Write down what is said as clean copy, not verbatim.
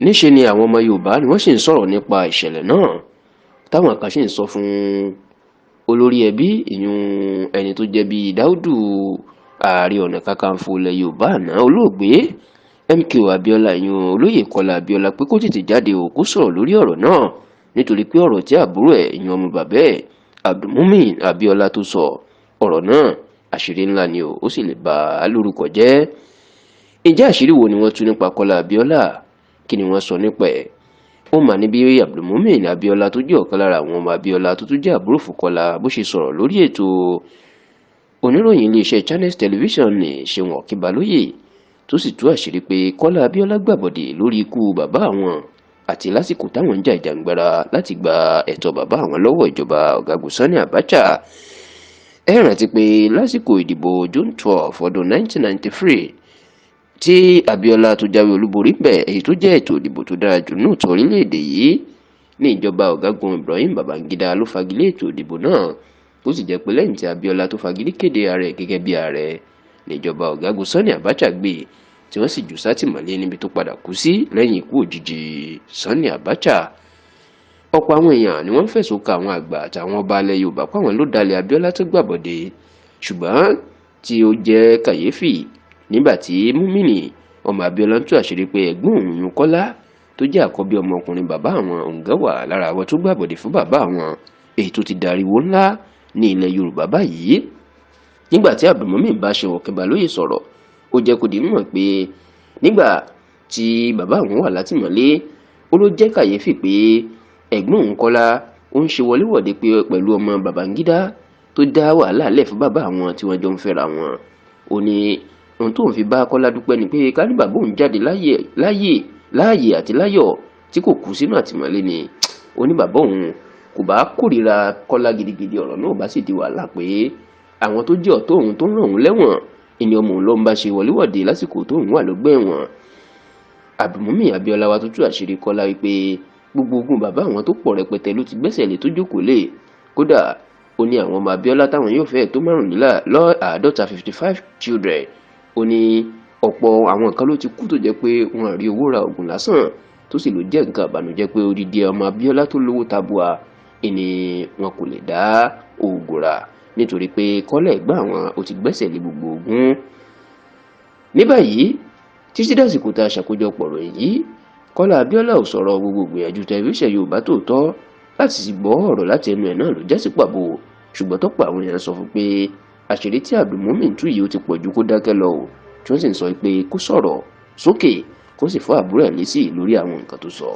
níṣe ni àwọn ọmọ Yorùbá ni wọ́n sì ń sọ̀rọ̀ nípa ìṣẹ̀lẹ̀ náà táwọn kan sì ń sọ fún olórí ẹbí ìyún ẹni tó jẹ́ bíi Dáúdù Ààrẹ Ọ̀nà Kakanfò ilẹ̀ Yorùbá àná olóògbé MKO Abiola ìyún olóyè Kọ́lá Abiola pé kó tètè jáde kó sọ̀rọ̀ lórí ọ̀rọ̀ náà nítorí pé ọ̀rọ̀ tí àbúrò ẹ̀ ìyún ọmọ bàbá ẹ̀ Abdulmumin Abiola tó sọ ọ̀rọ̀ náà àṣírí ńlá ni ó sì lè bà á lórúkọ jẹ́. Ǹjẹ́ àṣírí wo ni wọ́n tú nípa Kọ́lá Abiola? Kí ni wọ́n sọ nípa ẹ̀? Ó mà ní bí Abdulmumin Abiola tó jẹ́ ọ̀kan lára àwọn ọmọ Abiola tó tún jẹ́ àbúrò fún Kọ́lá bó ṣe sọ̀rọ̀ lórí ètò oníròyìn iléeṣẹ́ Channels Television ní Ṣeun Ọ̀kínbalóyè tó sì tú àṣírí pé Kọ́lá Abiola gbàbọ̀dè lórí ikú bàbá àwọn àti lásìkò táwọn ń jà ìjàngbara láti gba ẹ̀tọ́ bàbá àwọn lọ́wọ́ ìjọba ọ̀gágun Sani Abacha. Ẹ rántí pé lásìkò ìdìbò June 12 ọdún 1993 tí Abiola tó jáwé olúborí bẹ̀ èyí tó jẹ́ ètò ìdìbò tó dára jù nínú ìtàn orílẹ̀-èdè yìí ní ìjọba ọ̀gágun Ibrahim Babangida ló fagilé ètò ìdìbò náà ó sì jẹ́ pé lẹ́yìn tí Abiola tó fagilé kéde ààrẹ gẹ́gẹ́ bí ààrẹ níjọba ọ̀gágun Sani Abacha gbé tí wọ́n sì jù sátìmọ́lé níbi tó padà kú sí lẹ́yìn ikú òjijì Sani Abacha. Ọ̀pọ̀ àwọn èèyàn ni wọ́n fẹ̀sùn kàn àwọn àgbà àtàwọn ọba ilẹ̀ Yorùbá páwọn ló dalẹ̀ Abiola tó gbàbọ̀dé ṣùgbọ́n tí ó jẹ́ kàyéfì nígbà tí Múmínì ọmọ Abiola ń tú àṣírí pé ẹ̀gbọ́n òun yún Kọ́lá tó jẹ́ àkọ́bí ọmọkùnrin bàbá àwọn òǹgá wà lára àwọn tó gbàbọ̀dé fún bàbá àwọn èyí tó ti dariwo ńlá ní ilẹ̀ Yorùbá báyìí. Nígbà tí Abdulmumin bá Ṣeun Ọ̀kínbalóyè sọ̀rọ̀ ó jẹ́ kó di mímọ̀ pé nígbà tí bàbá àwọn wà látìmọ́lé ó ló jẹ́ kàyéfì pé ẹ̀gbọ́n òun Kọ́lá ó ń ṣe wọléwọ̀de pé pẹ̀lú ọmọ Babangida tó dá wàhálà lẹ̀ fún bàbá àwọn tí wọ́n jọ ń fẹ́ra wọn. Ó ní ohun tó ń fi bá Kọ́lá dúpẹ́ ni pé ká ní bàbá òun jáde láàyè àti láyọ̀ tí kò kú sínú àtìmọ́lé ni ó ní bàbá òun kò bá kórìíra Kọ́lá gidigidi ọ̀rọ̀ náà bá sì di wàhálà pé àwọn tó jẹ́ ọ̀tọ̀ òun tó ń ràn òun lẹ́wọ̀n ìní ọmọ òun ló ń bá ṣe wọléwọ̀de lásìkò tó ń wà lọ́gbà ẹ̀wọ̀n. Abdulmumin Abiola wa tó tú àṣírí Kọ́lá wípé gbogbo ogun bàbá àwọn tó pọ̀ rẹpẹtẹ ló ti gbẹ́sẹ̀ lé tó jókòó lé kódà ó ní àwọn ọmọ Abiola táwọn yóò fẹ́ tó 55 children ó ní ọ̀pọ̀ àwọn kan ló ti kú tó jẹ́ pé wọ́n rí owó ra oògùn lásán tó sì ló jẹ́ nǹkan àbànújẹ́ pé odidi ọmọ Abiola tó lówó tabua ìní wọn kò lè dá oògùn rà nítorí pé Kọ́lá ẹ̀gbọ́n àwọn ó ti gbẹ́sẹ̀ lé gbogbo ogun. Ní báyìí títí dàsìkò tá a ṣàkójọpọ̀ ròyìn yìí Kọ́lá Abiola ò sọ̀rọ̀ gbogbo gbìyànjú tẹlifíṣàn Yorùbá Tòótọ́ láti sì gbọ́ ọ̀rọ̀ láti ẹnu ẹ̀ náà ló jásí pàbó ṣùgbọ́n tọ́pọ̀ àwọn èèyàn sọ fún pé àṣírí tí Abdulmumin tú yìí ó ti pọ̀ ju kó dákẹ́ lọ o tí wọ́n sì ń sọ pé kó sọ̀rọ̀ sókè kó sì fọ́ àbúrò ẹ̀ lésì lórí àwọn nǹkan tó sọ.